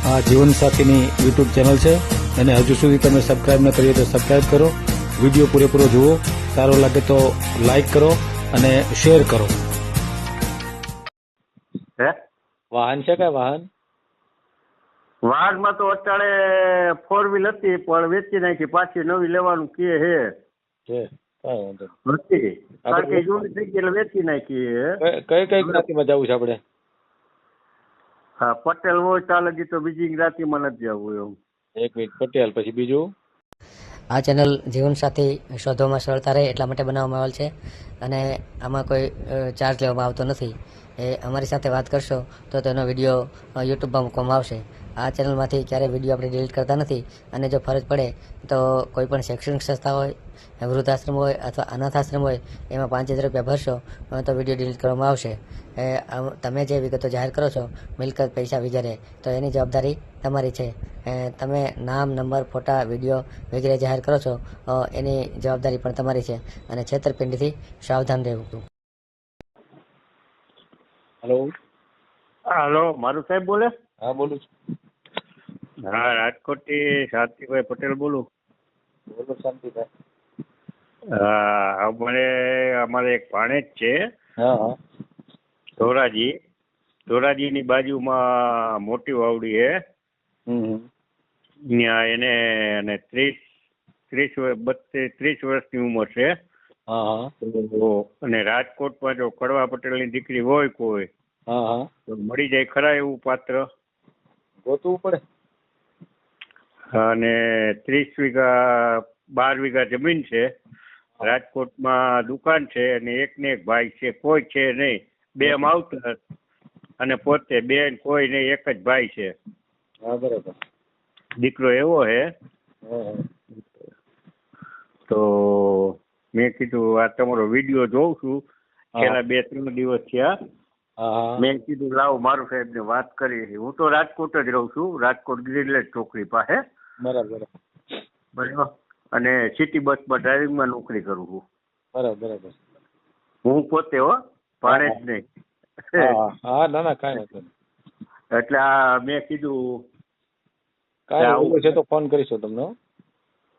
આ જીવનસાથીની YouTube channel છે અને હજુ સુધી તમે સબસ્ક્રાઇબ ન કરી હોય તો સબસ્ક્રાઇબ કરો. વિડીયો પૂરેપૂરો જુઓ, સારો લાગે તો લાઈક કરો અને શેર કરો. હે વાહન છે કઈ વાહન? વાહનમાં તો અત્યારે 4 વ્હીલ હતી પણ વેચી નાખી, પાછી નવી લેવાનું કે હે છે કઈ વાંધો નહીં. હતી કારણ કે જૂની થઈ ગઈ એટલે વેચી નાખી હે. કઈ કઈ જ્ઞાતિમાં જવું છે આપણે? હા, પટેલ હોય ચાલે જી તો બીજી જ્ઞાતિમાં નથી જવું એમ. એક મિનિટ, પટેલ પછી બીજું? આ ચેનલ જીવનસાથી શોધવામાં સરળતા રહે એટલા માટે બનાવવામાં આવેલ છે અને આમાં કોઈ ચાર્જ લેવામાં આવતો નથી. એ અમારી સાથે વાત કરશો તો તેનો વિડીયો યુટ્યુબમાં મૂકવામાં આવશે. આ ચેનલમાંથી ક્યારેય વિડીયો આપણે ડિલીટ કરતા નથી અને જો ફરજ પડે તો કોઈ પણ શૈક્ષણિક સંસ્થા હોય, વૃદ્ધાશ્રમ હોય અથવા અનાથાશ્રમ હોય એમાં 5000 રૂપિયા ભરશો તો વિડીયો ડિલીટ કરવામાં આવશે. તમે જે વિગતો જાહેર કરો છો, મિલકત, પૈસા વગેરે, તો એની જવાબદારી તમારી છે. તમે નામ, નંબર, ફોટા, વિડીયો વગેરે જાહેર કરો છો એની જવાબદારી પણ તમારી છે અને છેતરપિંડીથી સાવધાન રહેવું. હેલો. હાલો, મારું સાહેબ બોલે? હા, બોલું છું. હા, રાજકોટથી શાંતિભાઈ પટેલ બોલું. બોલો શાંતિભાઈ. હા, અમારે એક ભાણેજ છે હા હા. ધોરાજીની બાજુમાં મોટી વાવડી હે. ત્યાં એને અને 30 વર્ષની ઉંમર છે. હા હા. અને રાજકોટમાં જો કડવા પટેલની દીકરી હોય કોઈ હા હા. તો મળી જાય ખરા એવું પાત્ર? ગોતવું પડે. અને 30 વીઘા 12 વીઘા જમીન છે. રાજકોટમાં દુકાન છે અને એકને એક ભાઈ છે, કોઈ છે નહીં. 2 માવતર અને પોતે બેન કોઈ નહીં, એક જ ભાઈ છે. હા, બરાબર. દીકરો એવો હે. તો મેં કીધું આ તમારો વિડીયો જોઉં છું, છેલ્લા 2-3 દિવસ થયા. મેં કીધું લાવો મારું સાહેબને વાત કરી. હું તો રાજકોટ જ રહું છું, રાજકોટ ગ્રીનલેન્ડ ચોકડી પાસે. બરાબર. બરાબર. અને સિટી બસમાં ડ્રાઇવિંગમાં નોકરી કરું છું. બરાબર. હું પોતે ભાડે જ નહીં. હા, ના ના, કાંઈ વાંધો નહીં. એટલે આ મેં કીધું કાંઈ છે તો ફોન કરીશું તમને.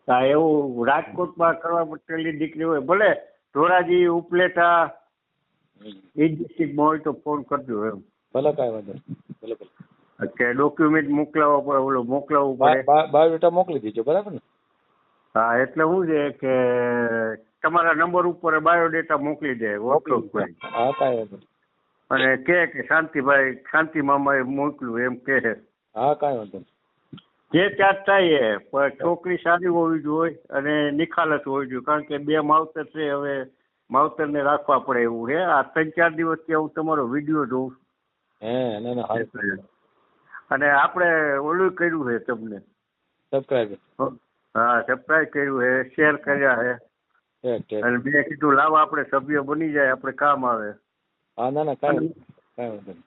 હા, એવું રાજકોટમાં કરવા પટેલની દીકરી હોય, ભલે ધોરાજી, ઉપલેટા એ ડિસ્ટ્રિક્ટમાં હોય તો ફોન કરજો એમ. ભલે, કાંઈ વાંધો નહીં. ભલે. કે ડોક્યુમેન્ટ મોકલાવવું પડે. બાયોડેટા મોકલી દીજો, બરાબર ને? હા, એટલે શું છે કે તમારા નંબર ઉપર બાયોડેટા મોકલી દે વોટ્સઅપ કરી. હા, કાંઈ વાંધો નહીં. અને કે શાંતિ મામાએ મોકલ્યું એમ કે. હા, કાંઈ વાંધો નહીં. જે ચાર્જ થાય પણ છોકરી સારી હોવી જોઈએ અને નિખાલસ હોવી જોઈએ, કારણ કે 2 માવતર છે. હવે માવતરને રાખવા પડે એવું છે. આ 3-4 દિવસથી હું તમારો વિડીયો જોઉં છું. અને આપણે ઓલું કર્યું છે તમને સબસ્ક્રાઇબ. હા, સબસ્ક્રાઇબ કર્યું છે, શેર કર્યા છે. અને મેં કીધું લાવો આપણે સભ્ય બની જાય, આપણે કામ આવે. હા, ના ના, કાંઈ વાંધો નહીં.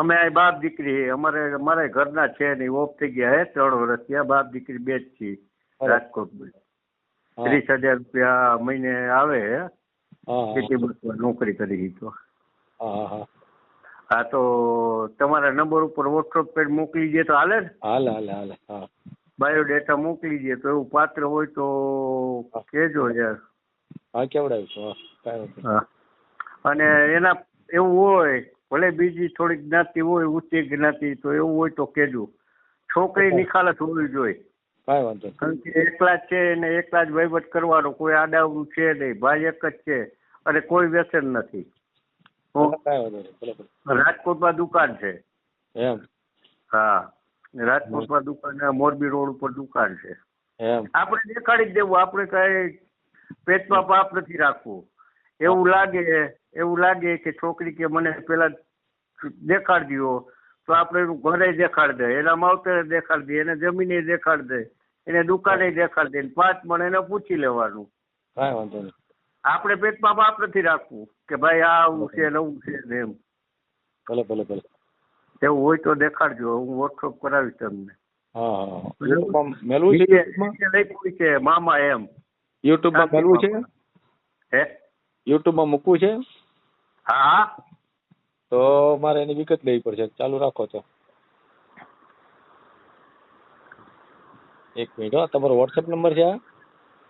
અમે આ બાપ દીકરી અમારે ઘરના છે નહીં, ઓફ થઈ ગયા હે 3 વર્ષ થયા. બાપ દીકરી 2 જ છીએ રાજકોટમાં. 30,000 રૂપિયા મહિને આવે હે. સિટી બસમાં નોકરી કરી તો. હા, તો તમારા નંબર ઉપર વોટ્સઅપ પેડ મોકલી દે તો હાલે ને? હાલે. હા, બાયોડેટા મોકલી દે તો એવું પાત્ર હોય તો કહેજો યાર. હા, કેવડાવીશું. હા, અને એના એવું હોય ભલે બીજી થોડીક જ્ઞાતિ હોય, ઊંચી જ્ઞાતિ, તો એવું હોય તો કહેજો. છોકરી નિખાલસ હોવી જોઈએ. કાંઈ વાંધો નહીં. કારણ કે એકલા જ છે અને એકલા જ વહીવટ કરવાનો, કોઈ આડાવડું છે નહીં. ભાઈ એક જ છે અને કોઈ વ્યસન નથી. રાજકોટમાં દુકાન છે એમ? હા, રાજકોટમાં દુકાન, મોરબી રોડ ઉપર દુકાન છે. આપણે દેખાડી જ દેવું, આપણે કઈ પેટમાં પાપ નથી રાખવું. એવું લાગે કે છોકરી કે મને પેલા દેખાડી દો તો આપણે એનું ઘરે દેખાડી દે, એના માવતરે દેખાડી દે, એને જમીને દેખાડી દે, એને દુકાને દેખાડી દે. 5 મણ એને પૂછી લેવાનું. કાંઈ વાંધો નહીં. આપણે પેટમાં પાપ નથી રાખવું કે ભાઈ આ આવું છે નવું છે ને એમ. ભલે. એવું હોય તો દેખાડજો, હું વોટ્સઅપ કરાવીશ તમને. લખ્યું છે મામા એમ. યુટ્યુબમાં મેળવું છે? હે, યુટ્યુબમાં મૂકવું છે? હા, તો મારે એની વિગત લેવી પડશે. ચાલુ રાખો તો. એક મિનિટ હો, તમારો વોટ્સએપ નંબર છે આ?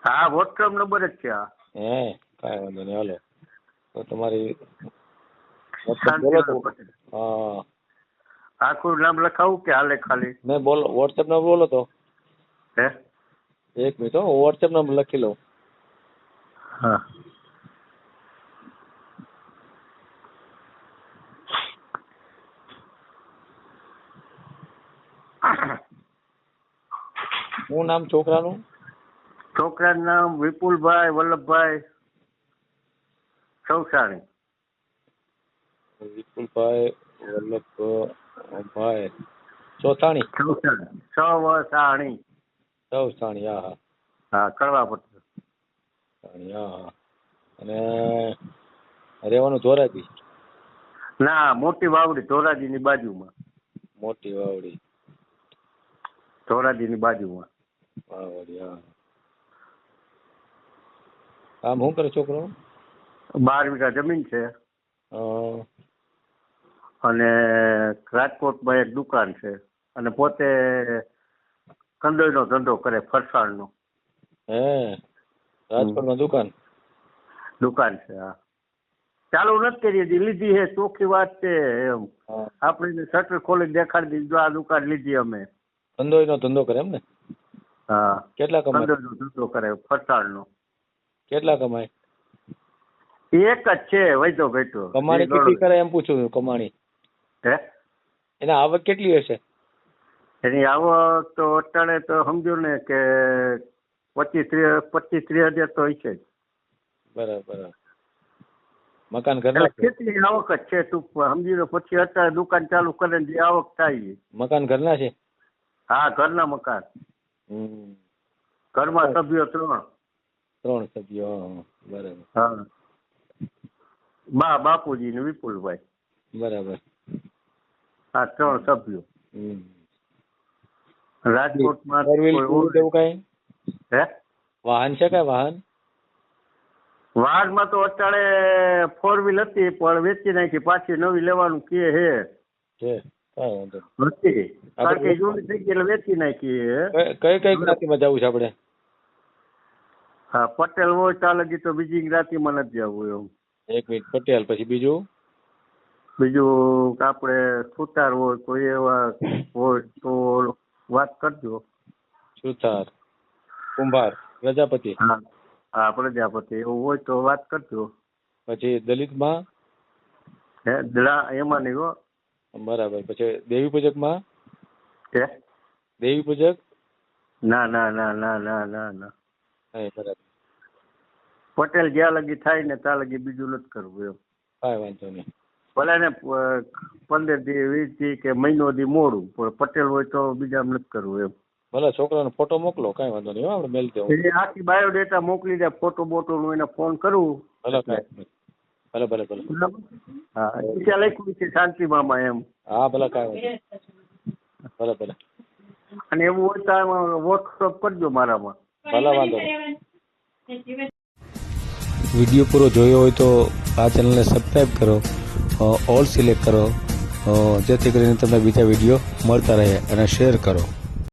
હા વોટ્સઅપ નંબર જ છે આ. હે કાંઈ વાંધો નહીં, હાલો તો તમારી WhatsApp બોલો તો. શાંતિલાલ પટેલ. હા આખું નામ લખાવું કે હાલે ખાલી? મેં બોલો વોટ્સએપ નંબર બોલો તો. હે એક મિનિટ હો, વોટ્સએપ નંબર લખી લઉં. હા શું નામ છોકરાનું? છોકરાનું નામ વિપુલભાઈ વલ્લભભાઈ ચૌસાણી. વિપુલભાઈ વલ્લભભાઈ ચોથાણી. ચૌસાણી. ચૌસાણી, હા હા. હા કરવા પડશે. સાણી, હા હા. અને રહેવાનું ધોરાજી? ના મોટી વાવડી ધોરાજીની બાજુમાં. મોટી વાવડી. ધોરાજીની બાજુમાં. વાવડી, હા. આમ શું કરે છોકરો? 12 વીઘા જમીન છે અ, અને રાજકોટમાં એક દુકાન છે અને પોતે કંદોઈનો ધંધો કરે, ફરસાણનો. હે રાજકોટમાં દુકાન છે. હા ચાલુ નથી કરી હજી, લીધી છે. ચોખ્ખી વાત છે એમ. હા. આપણે શટર ખોલી દેખાડી દીધી, જો આ દુકાન લીધી અમે. કંદોઈનો ધંધો કરે એમ ને? હા કેટલા કમાય? કંદોઈનો ધંધો કરે ફરસાણનો. કેટલા કમાય? એક જ છે વૈધો ઘટ્યો. કમાણી કેટલી કરે એમ પૂછું છું. કમાણી હે એને આવક કેટલી હશે? એની આવક તો અત્યારે તો સમજો ને કે 25-30 હજાર તો હશે જ. બરાબર. મકાન ઘરના એટલે કેટલી આવક જ છે તું સમજી લો. પછી અત્યારે દુકાન ચાલુ કરે ને જે આવક થાય. મકાન ઘરના છે? હા ઘરના મકાન. હમ. ઘરમાં સભ્યો 3. 3 સભ્યો, હા, બરાબર. હા બાપુજી ને વિપુલભાઈ. બરાબર. હા 3 સભ્યો. હમ. રાજકોટમાં ફોર વ્હીલ કોઈ એવું કઈ હે વાહન છે? કઈ વાહન? વાહનમાં તો અત્યારે 4 વ્હીલ હતી પણ વેચી નાખી. પાછી નવી લેવાનું કે હે છે? કઈ વાંધો હતી કારણ કે જૂની થઈ ગઈ એટલે વેચી નાખી. કઈ કઈ જ્ઞાતિમાં જવું છે આપણે? હા પટેલ હોય ચાલે ગઈ તો બીજી જ્ઞાતિમાં નથી જવું એમ. એક મિનિટ. પટેલ, પછી બીજું આપણે સુતાર હોય કોઈ એવા હોય તો વાત કરજો. સુથાર, કુંભાર, પ્રજાપતિ. હા પ્રજાપતિ એવું હોય તો વાત કરજો. પછી દલિતમાં? હે એમાં નહીં હો. બરાબર. પછી દેવી પૂજકમાં? હે દેવી પૂજક? ના. બરાબર. પટેલ જ્યાં લગી થાય ને ત્યાં લગી બીજું નથી કરવું એમ. કાંઈ વાંધો નહીં. ભલે ને 15 દી 20 દી કે મહિનો દી મોડું પણ પટેલ હોય તો બીજા નથી કરવું એમ. ભલે છોકરાનો ફોટો મોકલો, કાંઈ વાંધો નહીં, આપણે મેલ દેવું. એ આખી બાયોડેટા મોકલી દે, ફોટો બોટોનું એને ફોન કરું. ભલે કાંઈ ભલે. બરાબર. હા ત્યાં લખ્યું છે શાંતિ મામા એમ. હા ભલે, કાંઈ વાંધો. ભલે. અને એવું હોય તો આમાં વોટ્સઅપ કરજો મારામાં. ભલે, વાંધો નહીં. વિડીયો પૂરો જોયો હોય તો આ ચેનલને સબસ્ક્રાઈબ કરો, ઓલ સિલેક્ટ કરો, જેથી કરીને તમને બીજા વિડીયો મળતા રહે, અને શેર કરો.